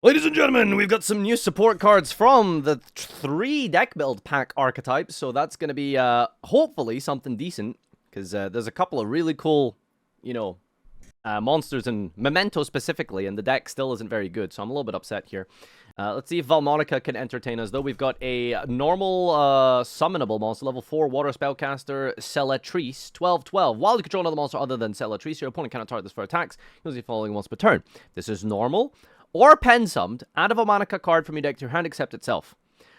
Ladies and gentlemen, we've got some new support cards from the 3 deck build pack archetypes, so that's going to be, hopefully, something decent, because there's a couple of really cool, monsters, and Memento specifically, and the deck still isn't very good, so I'm a little bit upset here. Let's see if Valmonica can entertain us, though. We've got a normal, summonable monster, level 4 water spellcaster, Cellatrice, 12/12. While you control another monster other than Cellatrice, your opponent cannot target this for attacks, using the following once per turn. This is normal. Or pen summed, add a Valmonica card from your deck to your hand except itself.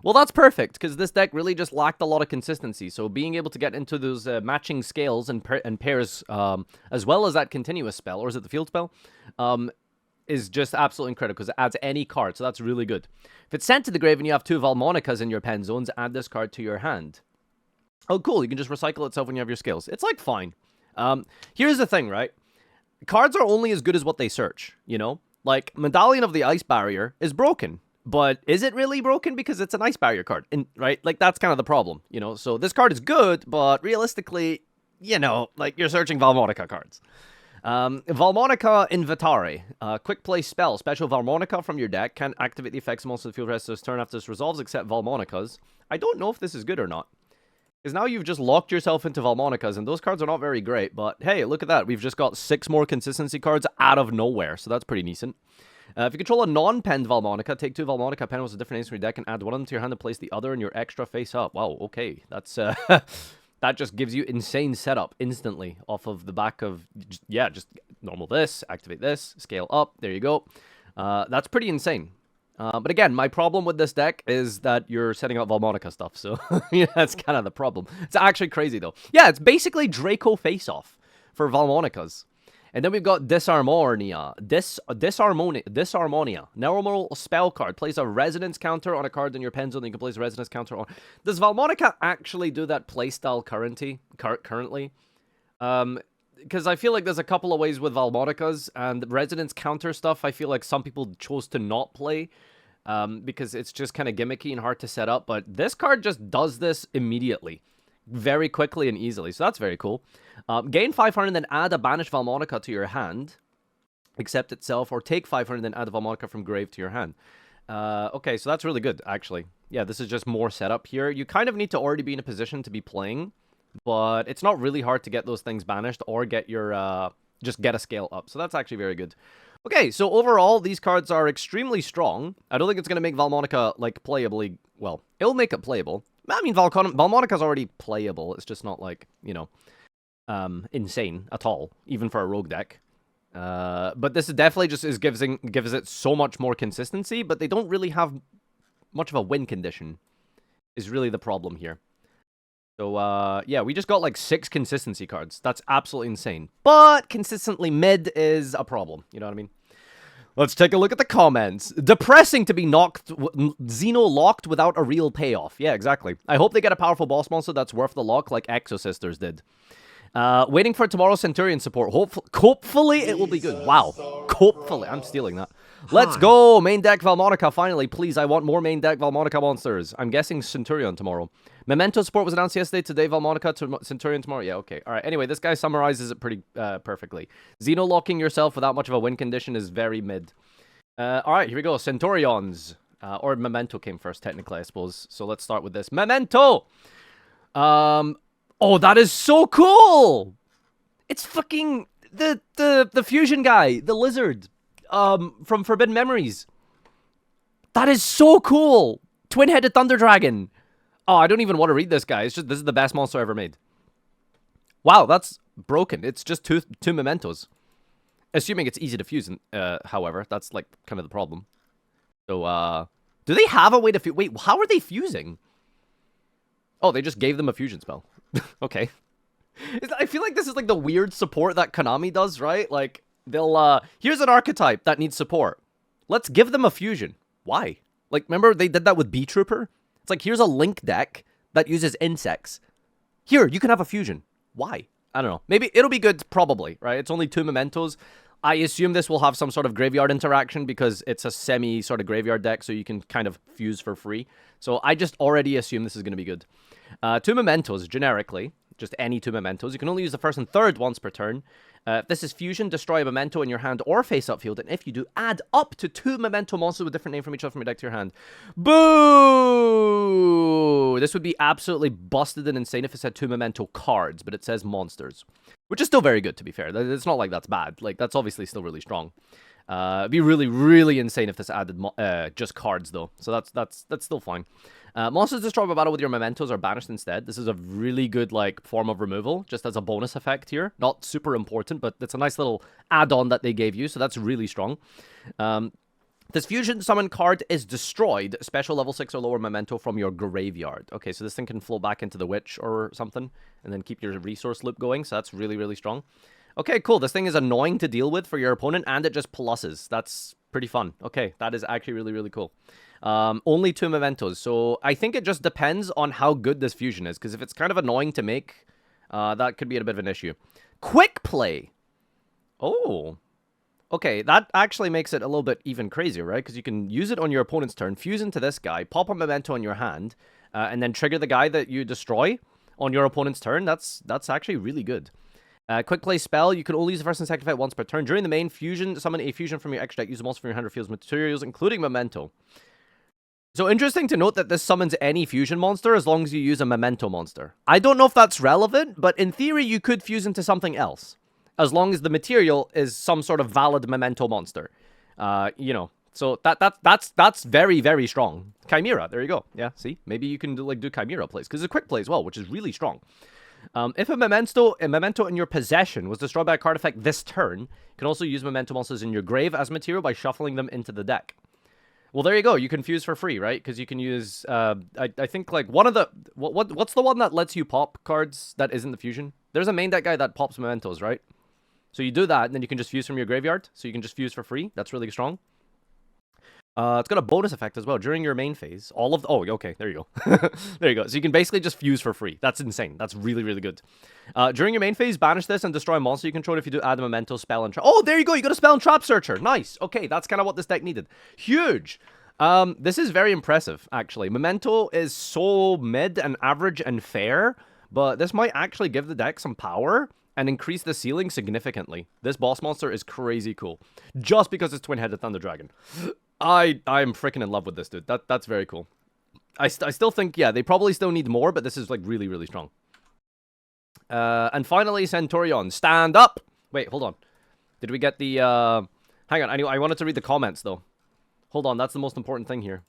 Well, that's perfect, because this deck really just lacked a lot of consistency, so being able to get into those matching scales and pairs, as well as that continuous spell, or is it the field spell, is just absolutely incredible, because it adds any card, so that's really good. If it's sent to the grave and you have 2 Valmonicas in your pen zones, add this card to your hand. Oh, cool, you can just recycle itself when you have your scales. It's, like, fine. Here's the thing, right? Cards are only as good as what they search, you know? Like, Medallion of the Ice Barrier is broken, but is it really broken because it's an Ice Barrier card, right? Like, that's kind of the problem, you know? So this card is good, but realistically, like, you're searching Valmonica cards. Valmonica Invitare. Quick play spell. Special Valmonica from your deck can activate the effects of most of the field rest of this turn after this resolves, except Valmonicas. I don't know if this is good or not. Because now you've just locked yourself into Valmonicas, and those cards are not very great, but hey, look at that. We've just got 6 more consistency cards out of nowhere, so that's pretty decent. If you control a non-penned Valmonica, take 2 Valmonica pen with a different names from your deck and add one of them to your hand and place the other in your extra face up. Wow, okay. That's, that just gives you insane setup instantly off of the back of, just normal this, activate this, scale up, there you go. That's pretty insane. But again, my problem with this deck is that you're setting up Valmonica stuff, so yeah, that's kind of the problem. It's actually crazy, though. Yeah, it's basically Draco face-off for Valmonicas. And then we've got Disharmonia. Disharmonia. Normal spell card. Place a resonance counter on a card in your pen zone, and you can place a resonance counter on... Does Valmonica actually do that playstyle currently? Because I feel like there's a couple of ways with Valmonicas, and resonance counter stuff, I feel like some people chose to not play, because it's just kind of gimmicky and hard to set up, but this card just does this immediately, very quickly and easily, so that's very cool. Gain 500, then add a banished Valmonica to your hand, except itself, or take 500, then add a Valmonica from grave to your hand. Okay, so that's really good, actually. Yeah, this is just more setup here. You kind of need to already be in a position to be playing, but it's not really hard to get those things banished or get your, just get a scale up. So that's actually very good. Okay, so overall, these cards are extremely strong. I don't think it's going to make Valmonica, like, playably, well, it'll make it playable. I mean, Valmonica's already playable. It's just not, like, insane at all, even for a rogue deck. But this is definitely just gives it so much more consistency, but they don't really have much of a win condition, is really the problem here. So, yeah, we just got, like, 6 consistency cards. That's absolutely insane. But consistently mid is a problem. You know what I mean? Let's take a look at the comments. Depressing to be Xeno-locked without a real payoff. Yeah, exactly. I hope they get a powerful boss monster that's worth the lock like Exosisters did. Waiting for tomorrow's Centurion support. Hopefully it will be good. Wow. Hopefully. I'm stealing that. Let's go. Main deck Valmonica, finally. Please, I want more main deck Valmonica monsters. I'm guessing Centurion tomorrow. Memento support was announced yesterday. Today, Valmonica to Centurion tomorrow. Yeah, okay. All right. Anyway, this guy summarizes it pretty perfectly. Xeno-locking yourself without much of a win condition is very mid. All right, here we go. Centurions. Or Memento came first, technically, I suppose. So let's start with this. Memento! Oh, that is so cool! It's fucking the fusion guy, the lizard, from Forbidden Memories. That is so cool! Twin-headed Thunder Dragon. Oh, I don't even want to read this guy. It's just, this is the best monster ever made. Wow, that's broken. It's just two mementos. Assuming it's easy to fuse, however. That's, like, kind of the problem. So, do they have a way to fuse? Wait, how are they fusing? Oh, they just gave them a fusion spell. Okay. I feel like this is, like, the weird support that Konami does, right? Like, they'll, here's an archetype that needs support. Let's give them a fusion. Why? Like, remember they did that with B-Trooper? It's like, here's a Link deck that uses insects. Here, you can have a fusion. Why? I don't know. Maybe it'll be good, probably, right? It's only 2 mementos. I assume this will have some sort of graveyard interaction because it's a semi sort of graveyard deck, so you can kind of fuse for free. So I just already assume this is going to be good. 2 mementos, generically. just any 2 mementos. You can only use the first and third once per turn. If this is fusion, destroy a memento in your hand or face-up field, and if you do, add up to 2 memento monsters with different name from each other from your deck to your hand. Boo! This would be absolutely busted and insane if it said 2 memento cards, but it says monsters. Which is still very good, to be fair. It's not like that's bad. Like, that's obviously still really strong. It'd be really, really insane if this added just cards, though. So that's still fine. Monsters destroyed by battle with your mementos are banished instead. This is a really good, like, form of removal, just as a bonus effect here. Not super important, but it's a nice little add-on that they gave you, so that's really strong. This fusion summon card is destroyed. Special level 6 or lower memento from your graveyard. Okay, so this thing can flow back into the Witch or something, and then keep your resource loop going, so that's really, really strong. Okay, cool. This thing is annoying to deal with for your opponent, and it just pluses. That's pretty fun. Okay, that is actually really, really cool. Only 2 mementos, so I think it just depends on how good this fusion is, because if it's kind of annoying to make, that could be a bit of an issue. Quick play! Oh. Okay, that actually makes it a little bit even crazier, right? Because you can use it on your opponent's turn, fuse into this guy, pop a memento in your hand, and then trigger the guy that you destroy on your opponent's turn. That's actually really good. Quick play spell, you can only use the first and second effect once per turn. During the main fusion, summon a fusion from your extra deck, use a monster from your hand or field's materials, including memento. So interesting to note that this summons any fusion monster as long as you use a memento monster. I don't know if that's relevant, but in theory you could fuse into something else. As long as the material is some sort of valid memento monster. You know, so that's very, very strong. Chimera, there you go. Yeah, see? Maybe you can do Chimera plays, because it's a quick play as well, which is really strong. If a memento in your possession was destroyed by a card effect this turn, you can also use memento monsters in your grave as material by shuffling them into the deck. Well, there you go. You can fuse for free, right? Because you can use, I think, like, one of the... What's the one that lets you pop cards that isn't the fusion? There's a main deck guy that pops mementos, right? So you do that, and then you can just fuse from your graveyard. So you can just fuse for free. That's really strong. It's got a bonus effect as well. During your main phase, all of the... Oh, okay, there you go. There you go. So you can basically just fuse for free. That's insane. That's really, really good. During your main phase, banish this and destroy a monster you control if you do add a memento, spell, and trap. Oh, there you go. You got a spell and trap searcher. Nice. Okay, that's kind of what this deck needed. Huge. This is very impressive, actually. Memento is so mid and average and fair, but this might actually give the deck some power and increase the ceiling significantly. This boss monster is crazy cool. Just because it's Twin-Headed Thunder Dragon. I'm freaking in love with this, dude. That's very cool. I still think, yeah, they probably still need more, but this is, like, really, really strong. And finally, Centurion. Stand up! Wait, hold on. Did we get the, Hang on, I wanted to read the comments, though. Hold on, that's the most important thing here.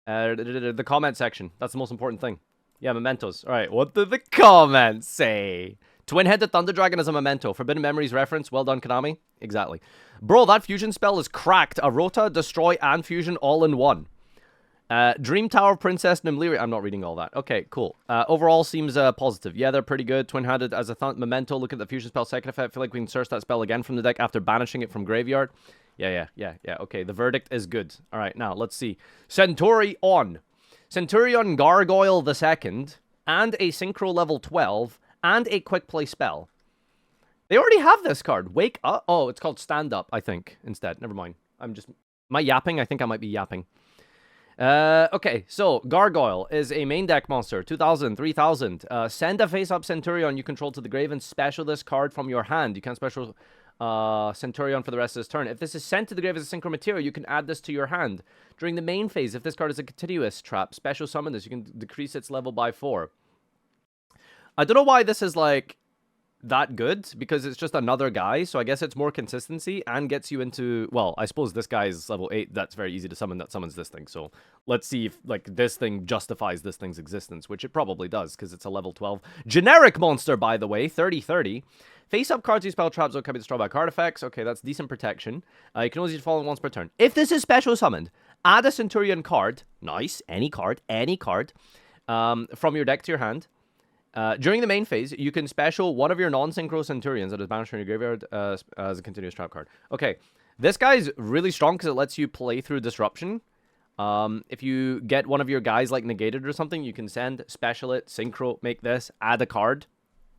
The comment section. That's the most important thing. Yeah, mementos. Alright, what did the comments say? Twin-Headed Thunder Dragon is a memento. Forbidden Memories reference. Well done, Konami. Exactly. Bro, that fusion spell is cracked. A Rota, Destroy, and Fusion all in one. Dream Tower, Princess Nimliri. I'm not reading all that. Okay, cool. Overall seems positive. Yeah, they're pretty good. Twin-Headed as a memento. Look at the fusion spell second effect. I feel like we can search that spell again from the deck after banishing it from graveyard. Yeah. Okay, the verdict is good. All right, now, let's see. Centurion. Centurion Gargoyle II, and a Synchro level 12, and a quick play spell. They already have this card. Wake up. Oh, it's called Stand Up, I think, instead. Never mind. Am I yapping? I think I might be yapping. Okay, so Gargoyle is a main deck monster. 2,000, 3,000. Send a face-up Centurion you control to the grave and special this card from your hand. You can special Centurion for the rest of this turn. If this is sent to the grave as a synchro material, you can add this to your hand. During the main phase, if this card is a continuous trap, special summon this. You can decrease its level by 4. I don't know why this is, like, that good, because it's just another guy, so I guess it's more consistency and gets you into... Well, I suppose this guy is level 8. That's very easy to summon. That summons this thing, so let's see if, like, this thing justifies this thing's existence, which it probably does, because it's a level 12. Generic monster, by the way, 30-30. Face-up cards use spell traps or can be destroyed by card effects. Okay, that's decent protection. You can only use the following once per turn. If this is special summoned, add a Centurion card. Nice. Any card. From your deck to your hand. During the main phase, you can special one of your non-synchro Centurions that is banished from your graveyard as a continuous trap card. Okay, this guy's really strong because it lets you play through Disruption. If you get one of your guys, like, negated or something, you can send, special it, synchro, make this, add a card.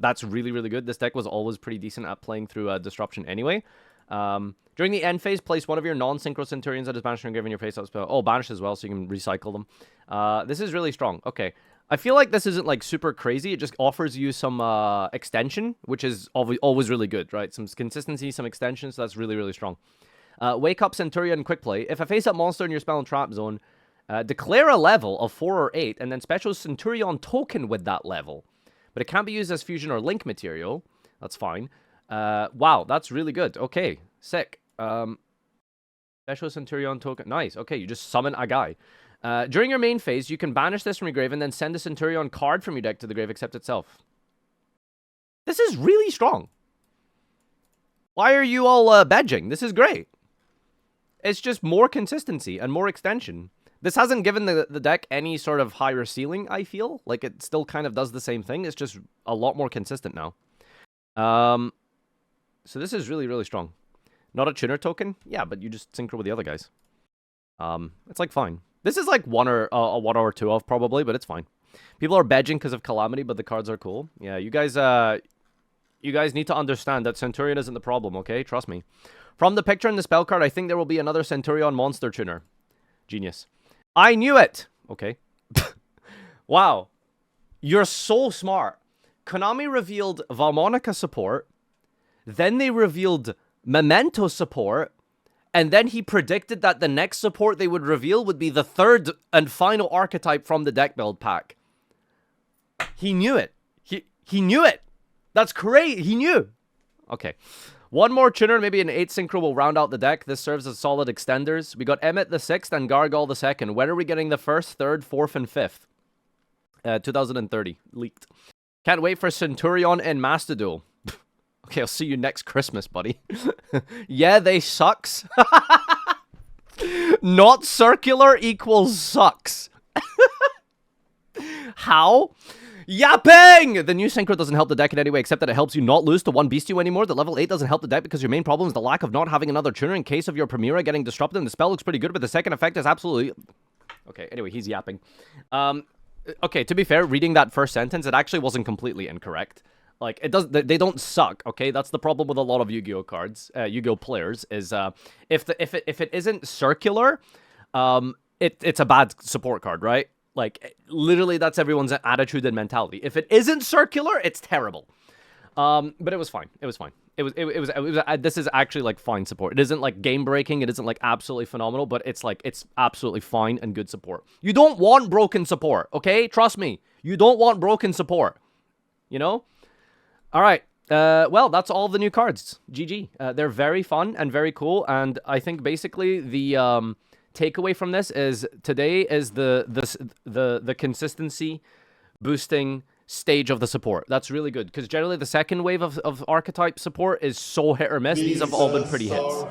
That's really, really good. This deck was always pretty decent at playing through Disruption anyway. During the end phase, place one of your non-synchro Centurions that is banished from your graveyard in your face-up spell. Oh, banish as well, so you can recycle them. This is really strong. Okay. I feel like this isn't like super crazy. It just offers you some extension, which is always really good, right? Some consistency, some extension, so that's really, really strong. Wake Up Centurion Quick Play. If a face-up monster in your spell and trap zone, declare a level of 4 or 8, and then special Centurion token with that level. But it can't be used as fusion or link material. That's fine. Wow, that's really good. Okay, sick. Special Centurion token. Nice. Okay, you just summon a guy. During your main phase, you can banish this from your grave and then send a Centurion card from your deck to the grave except itself. This is really strong. Why are you all badging? This is great. It's just more consistency and more extension. This hasn't given the deck any sort of higher ceiling, I feel. Like, it still kind of does the same thing. It's just a lot more consistent now. So this is really, really strong. Not a tuner token? Yeah, but you just synchro with the other guys. It's, like, fine. This is, like, a 1 or 2 of, probably, but it's fine. People are badging because of Calamity, but the cards are cool. Yeah, you guys need to understand that Centurion isn't the problem, okay? Trust me. From the picture in the spell card, I think there will be another Centurion monster tuner. Genius. I knew it! Okay. Wow. You're so smart. Konami revealed Valmonica support, then they revealed Memento support, and then he predicted that the next support they would reveal would be the third and final archetype from the deck build pack. He knew it. He knew it. That's great. He knew. Okay. One more tuner, maybe an 8 synchro will round out the deck. This serves as solid extenders. We got Emmet the 6th and Gargal the 2nd. When are we getting the 1st, 3rd, 4th, and 5th? 2030. Leaked. Can't wait for Centurion and Master Duel. Okay, I'll see you next Christmas, buddy. Yeah, they sucks. Not circular equals sucks. How? Yapping! The new synchro doesn't help the deck in any way except that it helps you not lose to 1 Bestial anymore. The level 8 doesn't help the deck because your main problem is the lack of not having another tuner in case of your Primera getting disrupted. And the spell looks pretty good, but the second effect is absolutely... Okay, anyway, he's yapping. Okay, to be fair, reading that first sentence, it actually wasn't completely incorrect. Like, they don't suck, okay? That's the problem with a lot of Yu-Gi-Oh cards, Yu-Gi-Oh players, is if it isn't circular, it's a bad support card, right? Like, literally, that's everyone's attitude and mentality. If it isn't circular, it's terrible. But it was fine. It was fine. This is actually, like, fine support. It isn't, like, game-breaking. It isn't, like, absolutely phenomenal, but it's, like, it's absolutely fine and good support. You don't want broken support, okay? Trust me. You don't want broken support. You know? All right. Well, that's all the new cards. GG. They're very fun and very cool, and I think basically the takeaway from this is today is the consistency boosting stage of the support. That's really good because generally the second wave of archetype support is so hit or miss. These have all been pretty hits.